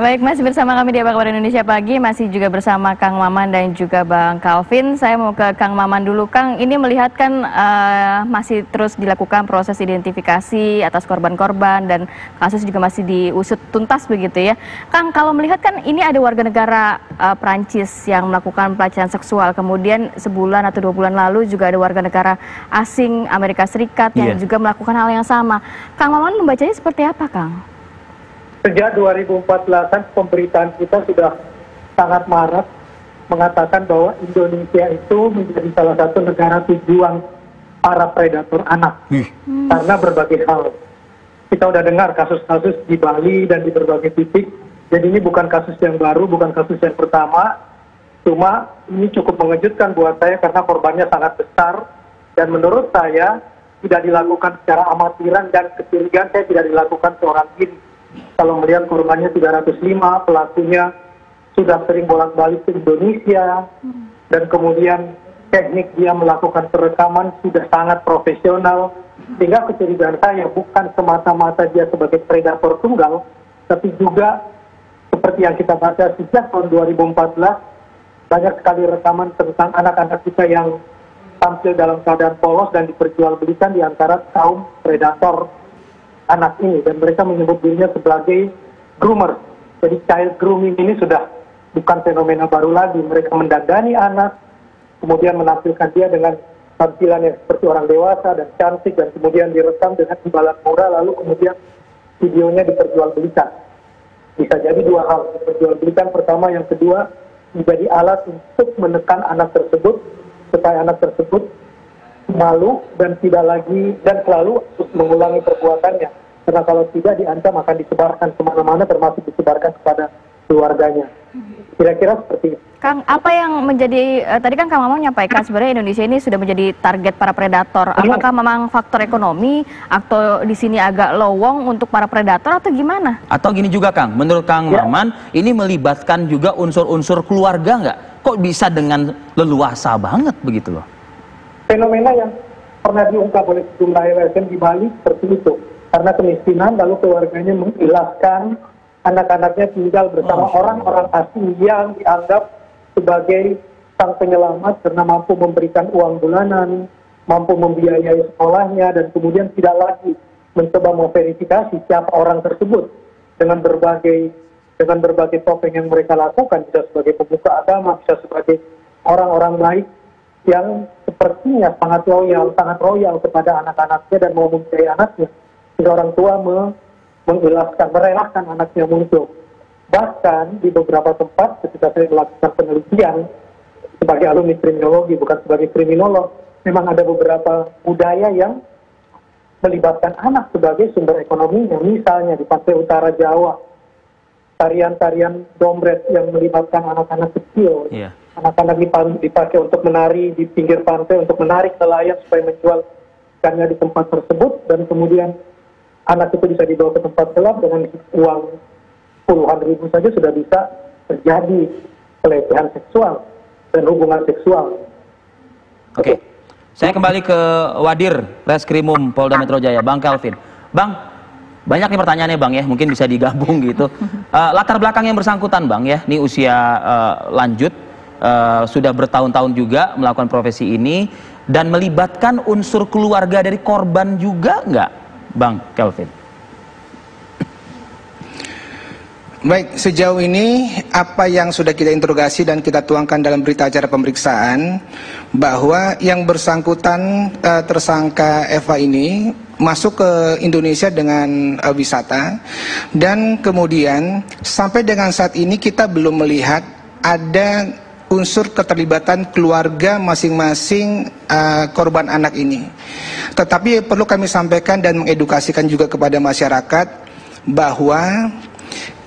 Baik, masih bersama kami di Apa Kabar Indonesia Pagi, masih juga bersama Kang Maman dan juga Bang Calvin. Saya mau ke Kang Maman dulu. Kang, ini melihat kan masih terus dilakukan proses identifikasi atas korban-korban dan kasus juga masih diusut tuntas begitu ya. Kang, kalau melihat kan ini ada warga negara Prancis yang melakukan pelecehan seksual, kemudian sebulan atau 2 bulan lalu juga ada warga negara asing Amerika Serikat yang juga melakukan hal yang sama. Kang Maman membacanya seperti apa, Kang? Sejak 2014-an pemberitaan kita sudah sangat marak mengatakan bahwa Indonesia itu menjadi salah satu negara tujuan para predator anak karena berbagai hal. Kita sudah dengar kasus-kasus di Bali dan di berbagai titik. Jadi ini bukan kasus yang baru, bukan kasus yang pertama. Cuma ini cukup mengejutkan buat saya karena korbannya sangat besar dan menurut saya tidak dilakukan secara amatiran dan kecurigaan saya tidak dilakukan seorang diri. Kalau melihat korbannya 305, pelakunya sudah sering bolak-balik ke Indonesia, dan kemudian teknik dia melakukan perekaman sudah sangat profesional, sehingga kecurigaan saya bukan semata-mata dia sebagai predator tunggal, tapi juga seperti yang kita baca sejak tahun 2014, banyak sekali rekaman tentang anak-anak kita yang tampil dalam keadaan polos dan diperjualbelikan di antara kaum predator anak ini, dan mereka menyebut dirinya sebagai groomer. Jadi child grooming ini sudah bukan fenomena baru lagi. Mereka mendandani anak, kemudian menampilkan dia dengan tampilan yang seperti orang dewasa dan cantik, dan kemudian direkam dengan imbalan murah, lalu kemudian videonya diperjualbelikan. Bisa jadi dua hal, diperjualbelikan pertama, yang kedua menjadi alat untuk menekan anak tersebut supaya anak tersebut malu dan tidak lagi dan selalu mengulangi perbuatannya. Karena kalau tidak diancam akan disebarkan kemana-mana, termasuk disebarkan kepada keluarganya. Kira-kira seperti itu. Kang, apa yang menjadi, tadi kan Kang Maman menyampaikan sebenarnya Indonesia ini sudah menjadi target para predator. Apakah memang faktor ekonomi atau di sini agak lowong untuk para predator atau gimana? Atau gini juga Kang, menurut Kang Maman ini melibatkan juga unsur-unsur keluarga nggak? Kok bisa dengan leluasa banget begitu loh? Fenomena yang pernah diungkap oleh sejumlah LSM di Bali seperti itu. Karena kemiskinan, lalu keluarganya mengilaskan anak-anaknya tinggal bersama orang-orang asing yang dianggap sebagai sang penyelamat karena mampu memberikan uang bulanan, mampu membiayai sekolahnya, dan kemudian tidak lagi mencoba memverifikasi siapa orang tersebut dengan berbagai topeng yang mereka lakukan, bisa sebagai pemuka agama, bisa sebagai orang-orang baik yang sepertinya sangat royal kepada anak-anaknya dan mau membiayai anaknya. Sehingga orang tua merelakan anaknya muncul. Bahkan di beberapa tempat ketika saya melakukan penelitian sebagai alumni kriminologi, bukan sebagai kriminolog, memang ada beberapa budaya yang melibatkan anak sebagai sumber ekonominya. Misalnya di pantai utara Jawa, tarian-tarian dombret yang melibatkan anak-anak kecil. Anak-anak dipakai untuk menari di pinggir pantai, untuk menarik nelayan supaya menjual ikannya di tempat tersebut, dan kemudian anak itu bisa dibawa ke tempat gelap dengan uang puluhan ribu saja sudah bisa terjadi pelecehan seksual dan hubungan seksual. Oke. Saya kembali ke Wadir Reskrimum Polda Metro Jaya, Bang Calvin. Bang, banyak nih pertanyaannya Bang ya, mungkin bisa digabung gitu. Latar belakang yang bersangkutan Bang ya, ini usia lanjut, sudah bertahun-tahun juga melakukan profesi ini, dan melibatkan unsur keluarga dari korban juga nggak, Bang Calvin? Baik, sejauh ini apa yang sudah kita interogasi dan kita tuangkan dalam berita acara pemeriksaan, bahwa yang bersangkutan tersangka Eva ini masuk ke Indonesia dengan wisata, dan kemudian sampai dengan saat ini kita belum melihat ada unsur keterlibatan keluarga masing-masing korban anak ini. Tetapi perlu kami sampaikan dan mengedukasikan juga kepada masyarakat bahwa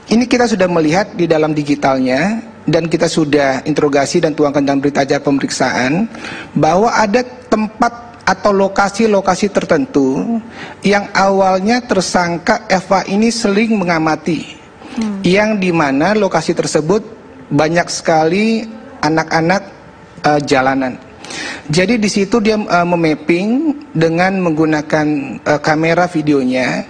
ini kita sudah melihat di dalam digitalnya, dan kita sudah interogasi dan tuangkan dalam berita acara pemeriksaan, bahwa ada tempat atau lokasi-lokasi tertentu yang awalnya tersangka Eva ini sering mengamati, yang dimana lokasi tersebut banyak sekali anak-anak jalanan. Jadi di situ dia memapping dengan menggunakan kamera videonya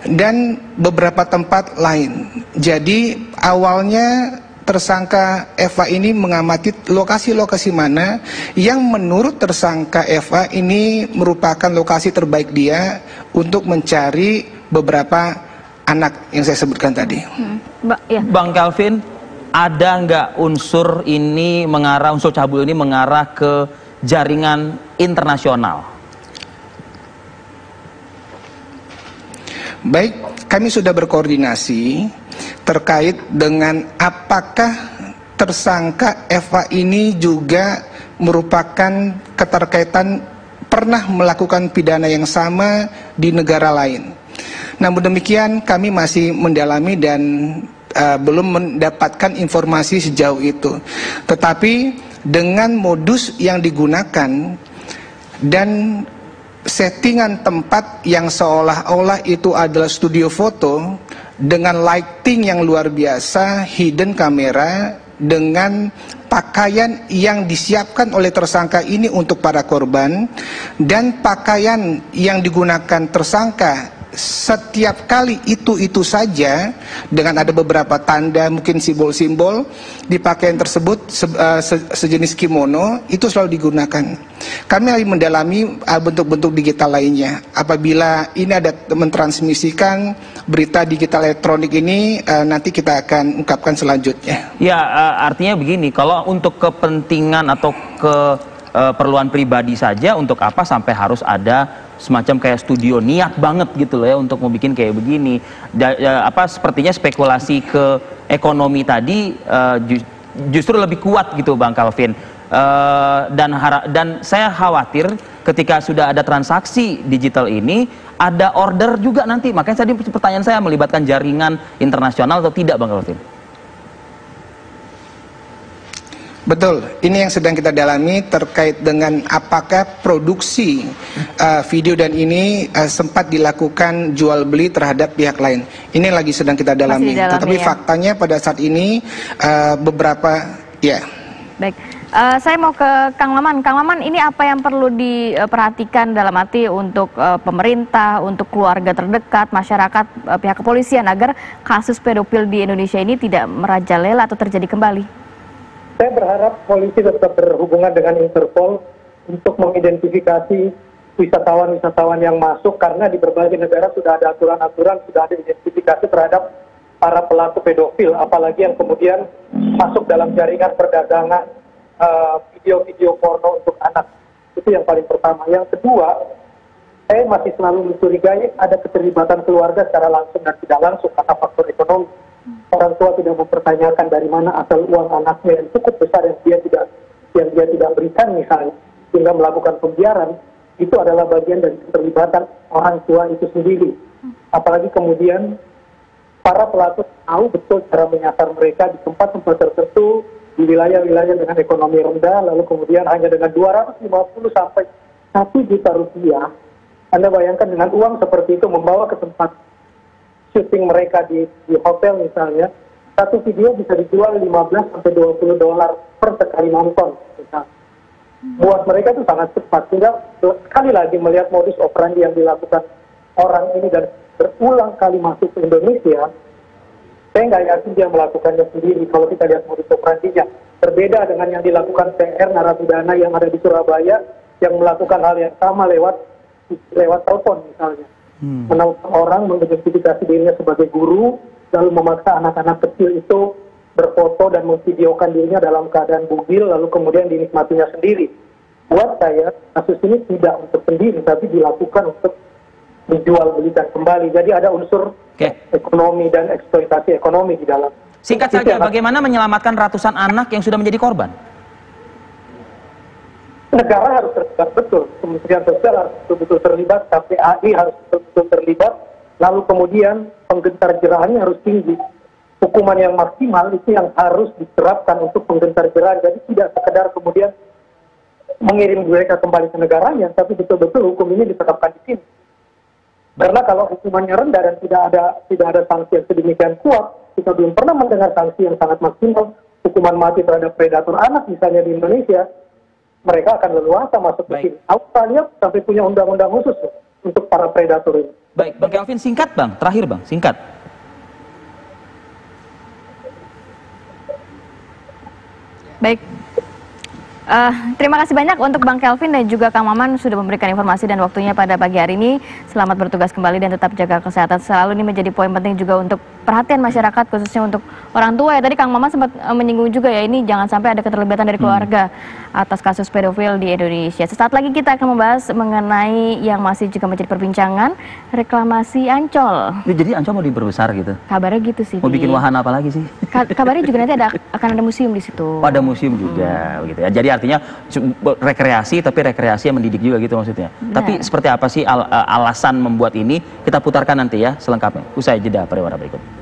dan beberapa tempat lain. Jadi awalnya tersangka Eva ini mengamati lokasi-lokasi mana yang menurut tersangka Eva ini merupakan lokasi terbaik dia untuk mencari beberapa anak yang saya sebutkan tadi. Bang Calvin, ada nggak unsur ini mengarah, unsur cabul ini mengarah ke jaringan internasional? Baik, kami sudah berkoordinasi terkait dengan apakah tersangka Eva ini juga merupakan keterkaitan pernah melakukan pidana yang sama di negara lain. Namun demikian kami masih mendalami dan belum mendapatkan informasi sejauh itu. Tetapi dengan modus yang digunakan dan settingan tempat yang seolah-olah itu adalah studio foto dengan lighting yang luar biasa, hidden kamera, dengan pakaian yang disiapkan oleh tersangka ini untuk para korban, dan pakaian yang digunakan tersangka setiap kali itu saja dengan ada beberapa tanda, mungkin simbol-simbol di pakaian tersebut, sejenis kimono itu selalu digunakan. Kami lagi mendalami bentuk-bentuk digital lainnya. Apabila ini ada mentransmisikan berita digital elektronik ini, nanti kita akan ungkapkan selanjutnya. Ya, artinya begini, kalau untuk kepentingan atau keperluan pribadi saja, untuk apa sampai harus ada semacam kayak studio, niat banget gitu loh ya untuk mau bikin kayak begini. Sepertinya spekulasi ke ekonomi tadi justru lebih kuat gitu Bang Calvin. Dan saya khawatir ketika sudah ada transaksi digital ini ada order juga nanti. Makanya tadi pertanyaan saya, melibatkan jaringan internasional atau tidak Bang Calvin? Betul, ini yang sedang kita dalami terkait dengan apakah produksi video dan ini sempat dilakukan jual beli terhadap pihak lain. Ini lagi sedang kita dalami. Tetapi ya, faktanya pada saat ini beberapa ya. Baik, saya mau ke Kang Maman. Kang Maman, ini apa yang perlu diperhatikan dalam arti untuk pemerintah, untuk keluarga terdekat, masyarakat, pihak kepolisian agar kasus pedofil di Indonesia ini tidak merajalela atau terjadi kembali? Saya berharap polisi tetap berhubungan dengan Interpol untuk mengidentifikasi wisatawan-wisatawan yang masuk, karena di berbagai negara sudah ada aturan-aturan, sudah ada identifikasi terhadap para pelaku pedofil, apalagi yang kemudian masuk dalam jaringan perdagangan video-video porno untuk anak. Itu yang paling pertama. Yang kedua, saya masih selalu mencurigai ada keterlibatan keluarga secara langsung dan tidak langsung karena faktor ekonomi. Orang tua tidak mempertanyakan dari mana asal uang anaknya yang cukup besar yang dia tidak berikan misalnya, sehingga melakukan pembiaran. Itu adalah bagian dari keterlibatan orang tua itu sendiri. Apalagi kemudian para pelaku tahu betul cara menyasar mereka di tempat-tempat tertentu, di wilayah-wilayah dengan ekonomi rendah, lalu kemudian hanya dengan 250 sampai 1 juta rupiah. Anda bayangkan dengan uang seperti itu membawa ke tempat syuting mereka di hotel misalnya, satu video bisa dijual 15 sampai 20 dolar per sekali nonton. Buat mereka itu sangat cepat. Sehingga sekali lagi melihat modus operandi yang dilakukan orang ini dan berulang kali masuk ke Indonesia, saya nggak yakin dia melakukannya sendiri. Kalau kita lihat modus operandinya, berbeda dengan yang dilakukan PR narapidana yang ada di Surabaya yang melakukan hal yang sama lewat telepon misalnya. Menelepon orang, mengidentifikasi dirinya sebagai guru, lalu memaksa anak-anak kecil itu berfoto dan memvideokan dirinya dalam keadaan bugil, lalu kemudian dinikmatinya sendiri. Buat saya, kasus ini tidak untuk sendiri, tapi dilakukan untuk dijual belikan kembali. Jadi ada unsur ekonomi dan eksploitasi ekonomi di dalam. Singkat saja, bagaimana menyelamatkan ratusan anak yang sudah menjadi korban? Negara harus terlibat betul, Kementerian Sosial harus betul-betul terlibat, KPAI harus betul-betul terlibat, lalu kemudian penggentar jerahannya harus tinggi. Hukuman yang maksimal itu yang harus diterapkan untuk penggentar jerahan, jadi tidak sekedar kemudian mengirim mereka kembali ke negaranya, tapi betul-betul hukum ini diterapkan di sini. Karena kalau hukumannya rendah dan tidak ada sanksi yang sedemikian kuat, kita belum pernah mendengar sanksi yang sangat maksimal, hukuman mati terhadap predator anak misalnya di Indonesia, mereka akan leluasa masuk ke sini. Australia sampai punya undang-undang khusus untuk para predator ini. Baik, Bang Calvin, singkat Bang, terakhir Bang, singkat. Baik. Terima kasih banyak untuk Bang Kelvin dan juga Kang Maman sudah memberikan informasi dan waktunya pada pagi hari ini. Selamat bertugas kembali dan tetap jaga kesehatan selalu. Ini menjadi poin penting juga untuk perhatian masyarakat, khususnya untuk orang tua ya. Tadi Kang Maman sempat menyinggung juga ya, ini jangan sampai ada keterlibatan dari keluarga atas kasus pedofil di Indonesia. Sesaat lagi kita akan membahas mengenai yang masih juga menjadi perbincangan, reklamasi Ancol. Jadi Ancol mau diperbesar gitu? Kabarnya gitu sih. Mau bikin wahana apa lagi sih? Kabarnya juga nanti akan ada museum di situ. Oh, ada museum juga, begitu ya. Jadi artinya rekreasi, tapi rekreasi yang mendidik juga gitu maksudnya. Benar. Tapi seperti apa sih alasan membuat ini? Kita putarkan nanti ya selengkapnya. Usai jeda pada warna berikut.